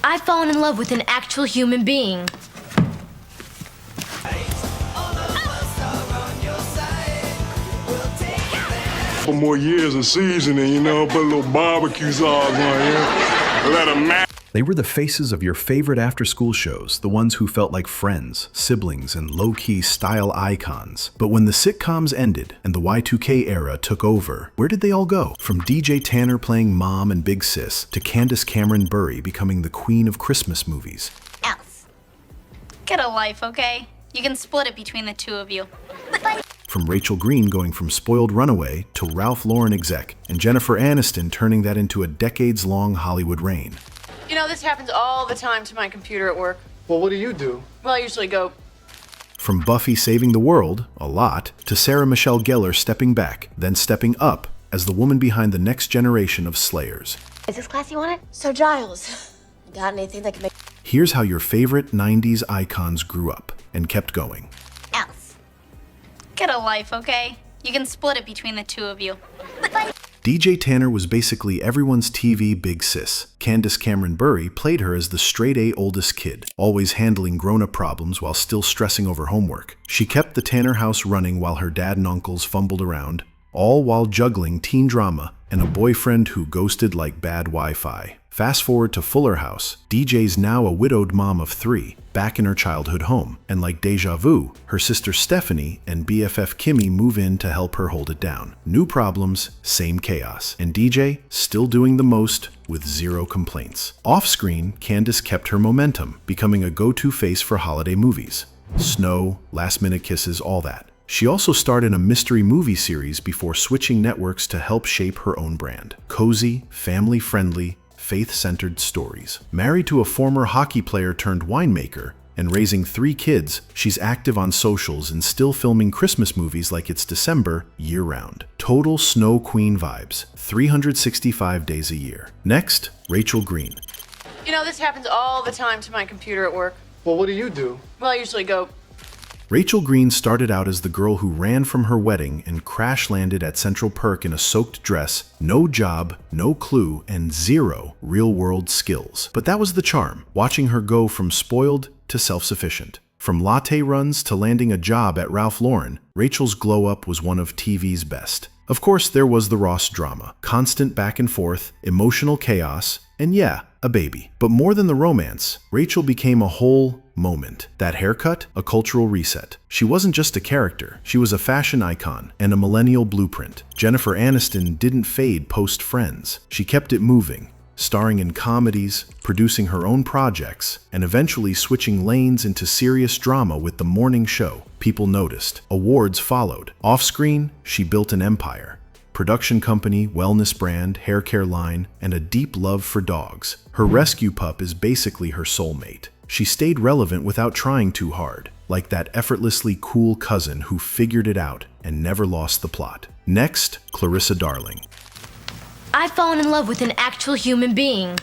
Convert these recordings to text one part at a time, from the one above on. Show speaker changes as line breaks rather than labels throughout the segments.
I've fallen in love with an actual human being.
For more years of seasoning, you know, put a little barbecue sauce on here. Let them mash.
They were the faces of your favorite after-school shows, the ones who felt like friends, siblings, and low-key style icons. But when the sitcoms ended and the Y2K era took over, where did they all go? From DJ Tanner playing Mom and Big Sis to Candace Cameron Bure becoming the queen of Christmas movies.
Else. Get a life, okay? You can split it between the two of you.
From Rachel Green going from spoiled runaway to Ralph Lauren exec, and Jennifer Aniston turning that into a decades-long Hollywood reign.
You know, this happens all the time to my computer at work.
Well, what do you do?
Well, I usually go,
From Buffy saving the world, a lot, to Sarah Michelle Gellar stepping back, then stepping up as the woman behind the next generation of Slayers.
Is this class you wanted? So Giles, got anything that can make...
Here's how your favorite 90s icons grew up and kept going.
Else. Get a life, okay? You can split it between the two of you.
DJ Tanner was basically everyone's TV big sis. Candace Cameron Bure played her as the straight-A oldest kid, always handling grown-up problems while still stressing over homework. She kept the Tanner house running while her dad and uncles fumbled around, all while juggling teen drama and a boyfriend who ghosted like bad Wi-Fi. Fast forward to Fuller House, DJ's now a widowed mom of 3, back in her childhood home. And like Deja Vu, her sister Stephanie and BFF Kimmy move in to help her hold it down. New problems, same chaos. And DJ still doing the most with 0 complaints. Off-screen, Candace kept her momentum, becoming a go-to face for holiday movies. Snow, last-minute kisses, all that. She also starred in a mystery movie series before switching networks to help shape her own brand. Cozy, family-friendly, faith-centered stories. Married to a former hockey player turned winemaker and raising 3 kids, she's active on socials and still filming Christmas movies like it's December year-round. Total snow queen vibes, 365 days a year. Next, Rachel Green.
you know, this happens all the time to my computer at work.
Well, what do you do?
Well, I usually go,
Rachel Green started out as the girl who ran from her wedding and crash-landed at Central Perk in a soaked dress, no job, no clue, and 0 real-world skills. But that was the charm, watching her go from spoiled to self-sufficient. From latte runs to landing a job at Ralph Lauren, Rachel's glow-up was one of TV's best. Of course, there was the Ross drama, constant back and forth, emotional chaos, and yeah, a baby. But more than the romance, Rachel became a whole moment. That haircut, a cultural reset. She wasn't just a character, she was a fashion icon and a millennial blueprint. Jennifer Aniston didn't fade post-Friends. She kept it moving, starring in comedies, producing her own projects, and eventually switching lanes into serious drama with The Morning Show. People noticed. Awards followed. Off-screen, she built an empire. Production company, wellness brand, hair care line, and a deep love for dogs. Her rescue pup is basically her soulmate. She stayed relevant without trying too hard, like that effortlessly cool cousin who figured it out and never lost the plot. Next, Clarissa Darling.
I've fallen in love with an actual human being.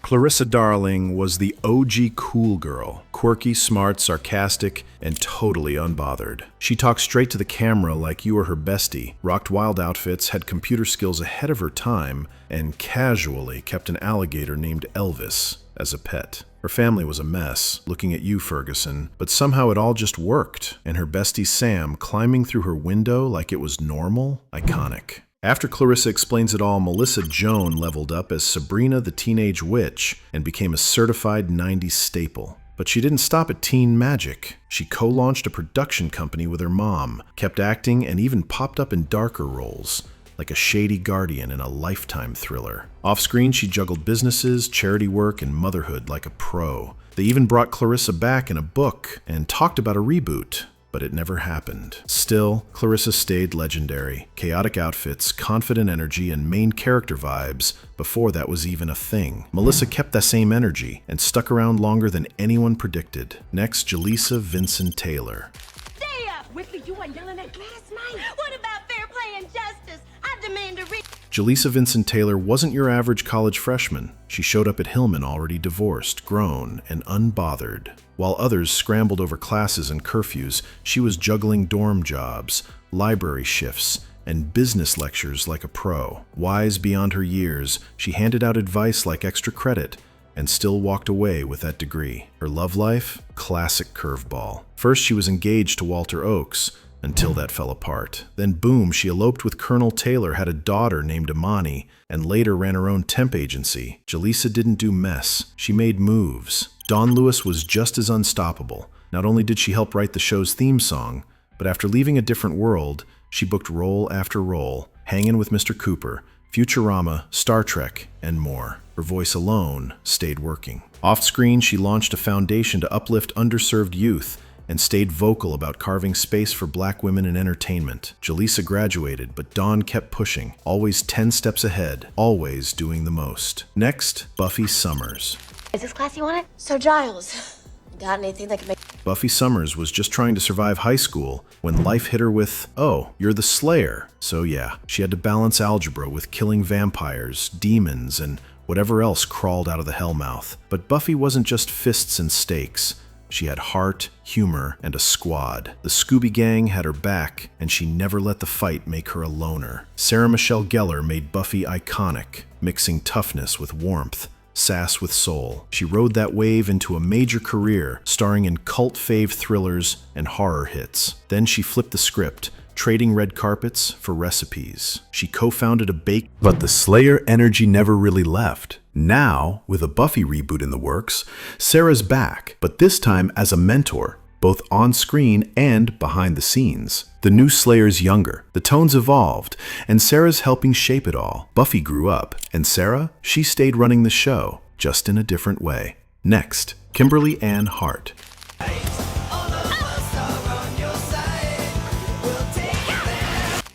Clarissa Darling was the OG cool girl, quirky, smart, sarcastic, and totally unbothered. She talked straight to the camera like you were her bestie, rocked wild outfits, had computer skills ahead of her time, and casually kept an alligator named Elvis as a pet. Her family was a mess, looking at you, Ferguson, but somehow it all just worked, and her bestie Sam climbing through her window like it was normal? Iconic. After Clarissa explains it all, Melissa Joan leveled up as Sabrina the Teenage Witch and became a certified 90s staple. But she didn't stop at teen magic. She co-launched a production company with her mom, kept acting, and even popped up in darker roles, like a shady guardian in a Lifetime thriller. Off-screen, she juggled businesses, charity work, and motherhood like a pro. They even brought Clarissa back in a book and talked about a reboot, but it never happened. Still, Clarissa stayed legendary. Chaotic outfits, confident energy, and main character vibes before that was even a thing. Melissa kept that same energy and stuck around longer than anyone predicted. Next, Jaleesa Vinson-Taylor.
Stay up! Whitley, you weren't yelling at last night. What about fair play and justice? I demand a
Jaleesa Vinson-Taylor wasn't your average college freshman. She showed up at Hillman already divorced, grown, and unbothered. While others scrambled over classes and curfews, she was juggling dorm jobs, library shifts, and business lectures like a pro. Wise beyond her years, she handed out advice like extra credit and still walked away with that degree. Her love life? Classic curveball. First, she was engaged to Walter Oakes, until that fell apart. Then boom, she eloped with Colonel Taylor, had a daughter named Imani, and later ran her own temp agency. Jaleesa didn't do mess. She made moves. Dawn Lewis was just as unstoppable. Not only did she help write the show's theme song, but after leaving A Different World, she booked role after role, Hangin' with Mr. Cooper, Futurama, Star Trek, and more. Her voice alone stayed working. Off-screen, she launched a foundation to uplift underserved youth and stayed vocal about carving space for Black women in entertainment. Jaleesa graduated, but Dawn kept pushing, always 10 steps ahead, always doing the most. Next, Buffy Summers.
Is this class you wanted? So, Giles, got anything that can make...
Buffy Summers was just trying to survive high school when life hit her with, oh, you're the Slayer. So yeah, she had to balance algebra with killing vampires, demons, and whatever else crawled out of the hellmouth. But Buffy wasn't just fists and stakes. She had heart, humor, and a squad. The Scooby Gang had her back, and she never let the fight make her a loner. Sarah Michelle Gellar made Buffy iconic, mixing toughness with warmth, sass with soul. She rode that wave into a major career, starring in cult fave thrillers and horror hits. Then she flipped the script, trading red carpets for recipes. She co-founded a bake, but the Slayer energy never really left. Now, with a Buffy reboot in the works, Sarah's back, but this time as a mentor, both on screen and behind the scenes. The new Slayer's younger, the tones evolved, and Sarah's helping shape it all. Buffy grew up, and Sarah, she stayed running the show, just in a different way. Next, Kimberly Ann Hart.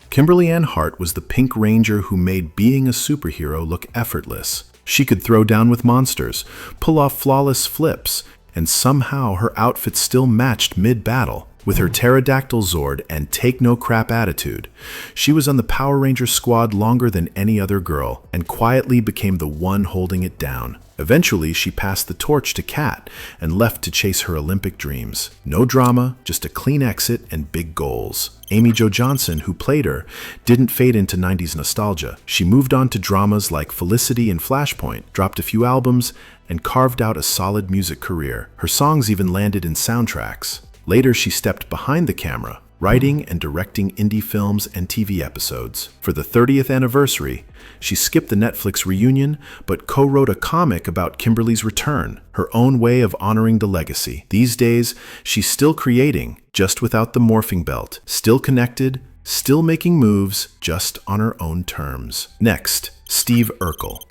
Kimberly Ann Hart was the Pink Ranger who made being a superhero look effortless. She could throw down with monsters, pull off flawless flips, and somehow her outfit still matched mid-battle. With her pterodactyl Zord and take-no-crap attitude, she was on the Power Ranger squad longer than any other girl, and quietly became the one holding it down. Eventually, she passed the torch to Kat and left to chase her Olympic dreams. No drama, just a clean exit and big goals. Amy Jo Johnson, who played her, didn't fade into 90s nostalgia. She moved on to dramas like Felicity and Flashpoint, dropped a few albums, and carved out a solid music career. Her songs even landed in soundtracks. Later, she stepped behind the camera, writing and directing indie films and TV episodes. For the 30th anniversary, she skipped the Netflix reunion, but co-wrote a comic about Kimberly's return, her own way of honoring the legacy. These days, she's still creating, just without the morphing belt, still connected, still making moves, just on her own terms. Next, Steve Urkel.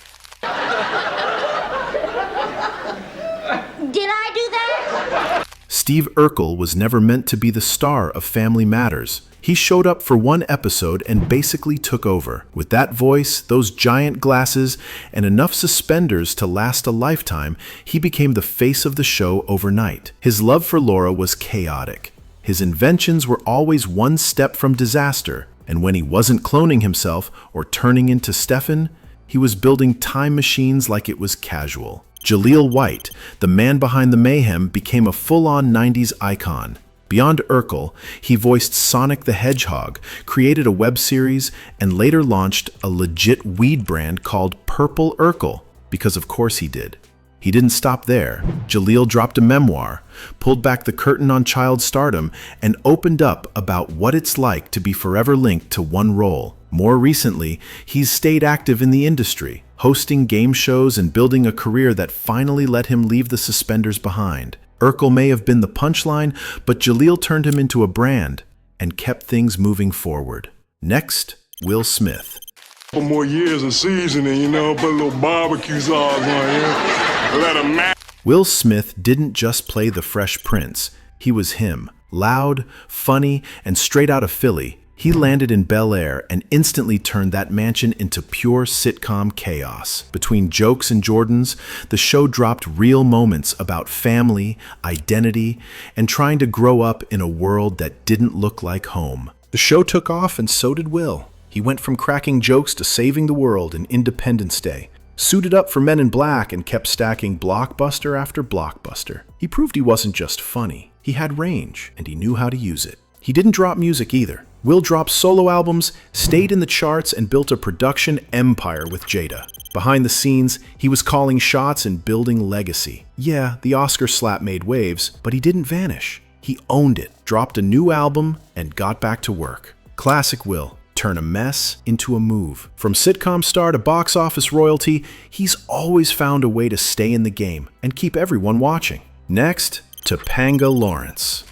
Did I do that?
Steve Urkel was never meant to be the star of Family Matters. He showed up for one episode and basically took over. With that voice, those giant glasses, and enough suspenders to last a lifetime, he became the face of the show overnight. His love for Laura was chaotic. His inventions were always one step from disaster, and when he wasn't cloning himself or turning into Stefan, he was building time machines like it was casual. Jaleel White, the man behind the mayhem, became a full-on 90s icon. Beyond Urkel, he voiced Sonic the Hedgehog, created a web series, and later launched a legit weed brand called Purple Urkel, because of course he did. He didn't stop there. Jaleel dropped a memoir, pulled back the curtain on child stardom, and opened up about what it's like to be forever linked to one role. More recently, he's stayed active in the industry, hosting game shows and building a career that finally let him leave the suspenders behind. Urkel may have been the punchline, but Jaleel turned him into a brand and kept things moving forward. Next, Will Smith.
For more years of seasoning, you know, put a little barbecue sauce on here. Let them
Will Smith didn't just play the Fresh Prince. He was him. Loud, funny, and straight out of Philly. He landed in Bel-Air and instantly turned that mansion into pure sitcom chaos. Between jokes and Jordans, the show dropped real moments about family, identity, and trying to grow up in a world that didn't look like home. The show took off, and so did Will. He went from cracking jokes to saving the world in Independence Day, suited up for Men in Black, and kept stacking blockbuster after blockbuster. He proved he wasn't just funny. He had range, and he knew how to use it. He didn't drop music either. Will dropped solo albums, stayed in the charts, and built a production empire with Jada. Behind the scenes, he was calling shots and building legacy. Yeah, the Oscar slap made waves, but he didn't vanish. He owned it, dropped a new album, and got back to work. Classic Will. Turn a mess into a move. From sitcom star to box office royalty, he's always found a way to stay in the game and keep everyone watching. Next, Topanga Lawrence.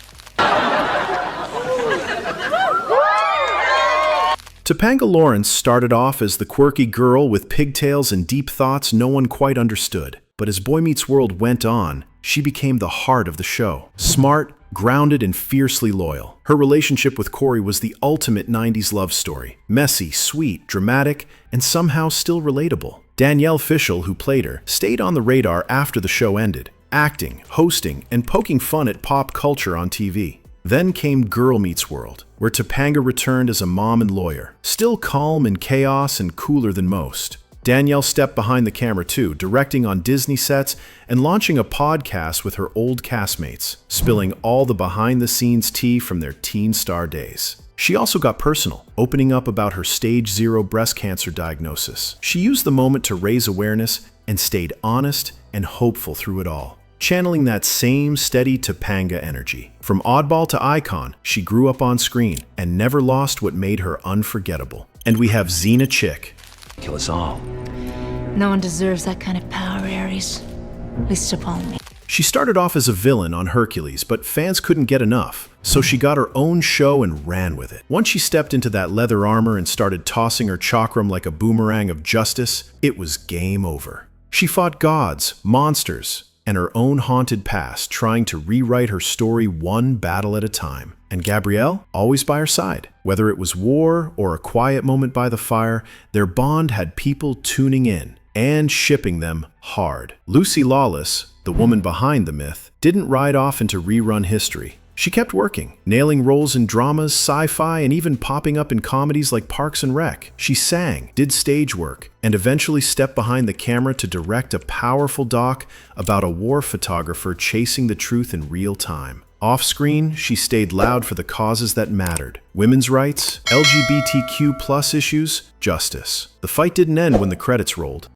Topanga Lawrence started off as the quirky girl with pigtails and deep thoughts no one quite understood. But as Boy Meets World went on, she became the heart of the show. Smart, grounded, and fiercely loyal. Her relationship with Corey was the ultimate 90s love story. Messy, sweet, dramatic, and somehow still relatable. Danielle Fishel, who played her, stayed on the radar after the show ended, acting, hosting, and poking fun at pop culture on TV. Then came Girl Meets World, where Topanga returned as a mom and lawyer, still calm in chaos and cooler than most. Danielle stepped behind the camera too, directing on Disney sets and launching a podcast with her old castmates, spilling all the behind-the-scenes tea from their teen star days. She also got personal, opening up about her stage 0 breast cancer diagnosis. She used the moment to raise awareness and stayed honest and hopeful through it all, channeling that same steady Topanga energy. From oddball to icon, she grew up on screen and never lost what made her unforgettable. And we have Xena Chick.
Kill us all.
No one deserves that kind of power, Ares. At least upon me.
She started off as a villain on Hercules, but fans couldn't get enough, so she got her own show and ran with it. Once she stepped into that leather armor and started tossing her chakram like a boomerang of justice, it was game over. She fought gods, monsters, and her own haunted past, trying to rewrite her story one battle at a time. And Gabrielle, always by her side. Whether it was war or a quiet moment by the fire, their bond had people tuning in and shipping them hard. Lucy Lawless, the woman behind the myth, didn't ride off into rerun history. She kept working, nailing roles in dramas, sci-fi, and even popping up in comedies like Parks and Rec. She sang, did stage work, and eventually stepped behind the camera to direct a powerful doc about a war photographer chasing the truth in real time. Off-screen, she stayed loud for the causes that mattered. Women's rights, LGBTQ+ issues, justice. The fight didn't end when the credits rolled.